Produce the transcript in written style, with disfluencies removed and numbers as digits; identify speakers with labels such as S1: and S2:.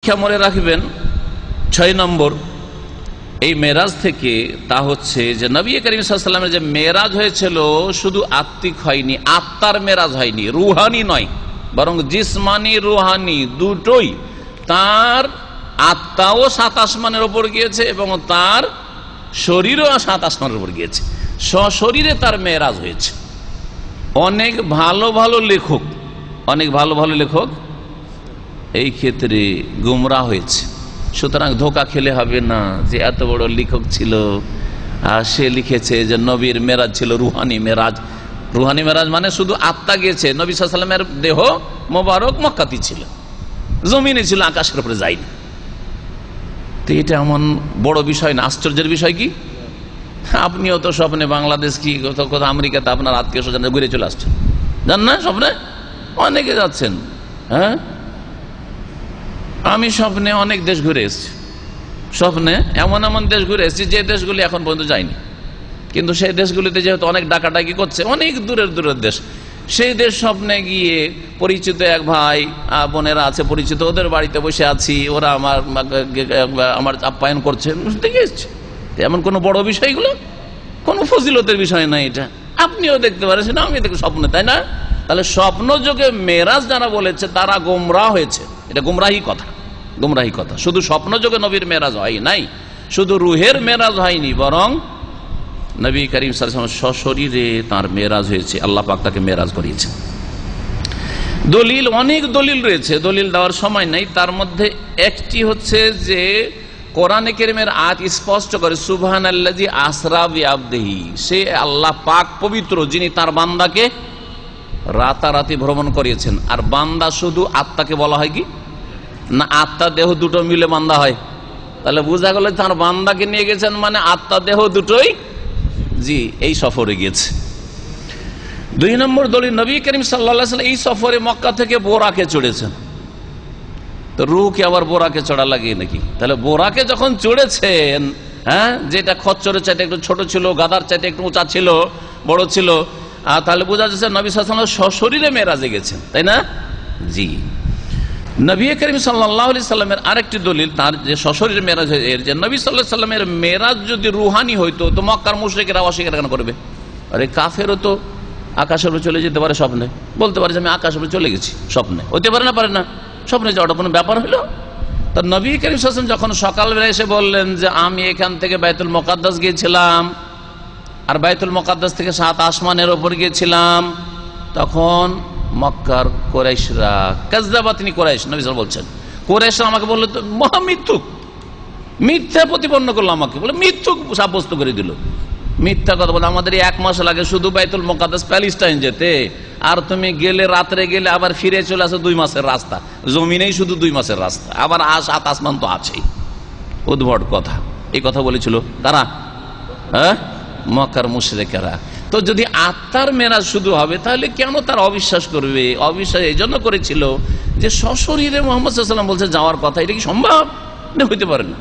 S1: শিক্ষা মনে রাখবেন ৬ নম্বর এই মেরাজ থেকে, তা হচ্ছে যে নবী করিম সাল্লাল্লাহু আলাইহি ওয়াসাল্লামের যে মেরাজ হয়েছিল শুধু আত্মিক হয়নি, আত্মার মেরাজ হয়নি, রুহানি নয়, বরং জিসমানি রুহানি দুটোই। তার আত্মাও ৭ আসমানের উপর গিয়েছে এবং তার শরীরও ৭ আসমানের উপর গিয়েছে, সশরীরে তার মেরাজ হয়েছে। অনেক ভালো ভালো লেখক এই ক্ষেত্রে গুমরাহ হয়েছে। সুতরাং ধোকা খেলে হবে না যে এত বড় লেখক ছিল আর সে লিখেছে যে নবীর মেরাজ ছিল রুহানি মেরাজ। রুহানি মেরাজ মানে শুধু আত্মা গিয়েছে, নবী সাল্লাল্লাহু আলাইহি ওয়াসাল্লামের দেহ মোবারক মক্কাতে ছিল, জমিনে ছিল, আকাশের উপরে যায়নি। তো এটা এমন বড় বিষয় না, আশ্চর্যের বিষয় কি? আপনিও তো স্বপ্নে বাংলাদেশ কি কোথাও আমেরিকাতে আপনার আত্মীয় স্বজন ঘুরে চলে আসছেন, জান না? স্বপ্নে অনেকে যাচ্ছেন। হ্যাঁ, আমি স্বপ্নে অনেক দেশ ঘুরে এসেছি, স্বপ্নে এমন এমন দেশ ঘুরে এসেছি যে দেশগুলি এখন পর্যন্ত যায়নি, কিন্তু সেই দেশগুলিতে যেহেতু অনেক ডাকাডাকি করছে, অনেক দূরের দূরের দেশ, সেই দেশ স্বপ্নে গিয়ে পরিচিত এক ভাই বোনেরা আছে পরিচিত, ওদের বাড়িতে বসে আছি, ওরা আমার আপ্যায়ন করছে, দেখে এসছি। এমন কোনো বড় বিষয়গুলো কোনো ফজিলতের বিষয় নাই, এটা আপনিও দেখতে পারেন, সেটা আমি দেখি স্বপ্নে, তাই না? তাহলে স্বপ্ন যোগে মেরাজ যারা বলেছে তারা গোমরাহ হয়েছে, এটা গুমরাহি কথা। শুধু স্বপ্ন যোগে নবীর মেরাজ হয় নাই, শুধু রুহের মেরাজ হয়নি, বরং নবী করিম সাল্লাল্লাহু আলাইহি ওয়াসাল্লাম সশরীরে তার মেরাজ হয়েছে, আল্লাহ পাক তাকে মেরাজ করিয়েছেন। দলিল, অনেক দলিল রয়েছে, দলিল দেওয়ার সময় নাই। তার মধ্যে একটি হচ্ছে যে কোরআনে কারীমের আয়াত স্পষ্ট করে সুবহানাল্লাযী আসরা বিআবদিহি, সে আল্লাহ পাক পবিত্র যিনি তার বান্দাকে রাতারাতি ভ্রমণ করিয়েছেন। আর বান্দা শুধু আত্মাকে বলা হয় কি না, আত্মা দেহ দুটো মিলে বান্দা হয়। তাহলে বোঝা গেল তার বান্দাকে নিয়ে গেছেন মানে আত্মা দেহ দুটোই এই সফরে গিয়েছে। ২ নম্বর দলিল, নবী করিম সাল্লাল্লাহু আলাইহি ওয়াসাল্লাম এই সফরে মক্কা থেকে বোরাকে চড়েছেন। তো রুহকে আবার বোরাকে চড়া লাগে নাকি? তাহলে বোরাকে যখন চড়েছেন, হ্যাঁ, যেটা খচ্চরের চাইতে একটু ছোট ছিল, গাদার চাইতে একটু উঁচা ছিল, বড় ছিল, তাহলে বোঝা যাচ্ছে নবী সাল্লাল্লাহু আলাইহি ওয়াসাল্লাম সশরীরে মেরাজে গেছেন, তাই না? জি। নবী করিম সাল্লাল্লাহু আলাইহি সাল্লামের আরেকটি দলিল তার যে সশরীরে মেরাজ এর যে নবী সাল্লাল্লাহু আলাইহি সাল্লামের মেরাজ যদি রুহানি হইতো তো মক্কার মুশরিকেরা অস্বীকার কেন করবে? আরে কাফেরও তো আকাশের উপরে চলে যেতে পারে স্বপ্নে, বলতে পারে যে আমি আকাশের উপরে চলে গেছি স্বপ্নে, হতে পারে না? পারে না? স্বপ্নে যাওয়াটা কোনো ব্যাপার হলো? তো নবী করিম সাল্লাল্লাহু আলাইহি সাল্লাম যখন সকালবেলা এসে বললেন যে আমি এখান থেকে বাইতুল মুকাদ্দাস গিয়েছিলাম আর বাইতুল মুকাদ্দাস থেকে ৭ আসমানের উপর গিয়েছিলাম, তখন মক্কার কুরাইশরা, কাযযাবাতনি কুরাইশ, নবী সাল্লাল্লাহু আলাইহি ওয়াসাল্লাম বলছেন, কুরাইশরা আমাকে বললো তো মহা মিথ্যুক, মিথ্যা প্রতিপন্ন করলো, আমাকে বলে মিথ্যুক সাব্যস্ত করে দিল। মিথ্যা কথা বলে, আমাদের ১ মাস লাগে শুধু বাইতুল মুকাদ্দাস প্যালেস্টাইন যেতে, আর তুমি গেলে রাত্রে গেলে আবার ফিরে চলে আসো 2 মাসের রাস্তা, জমিনেই শুধু 2 মাসের রাস্তা, আবার ৭ আসমান তো আছেই। উদ্ভট কথা, এই কথা বলেছিল তারা, হ্যাঁ, মক্কার মুশরিকেরা। তো যদি আত্মার মেরাজ শুধু হবে তাহলে কেন তারা অবিশ্বাস করবে? অবিশ্বাস এই জন্য করেছিল যে সশরীরে মুহাম্মদ সাল্লাল্লাহু আলাইহি ওয়াসাল্লাম বলছে যাওয়ার কথা, এটা কি সম্ভব? হইতে পারে না।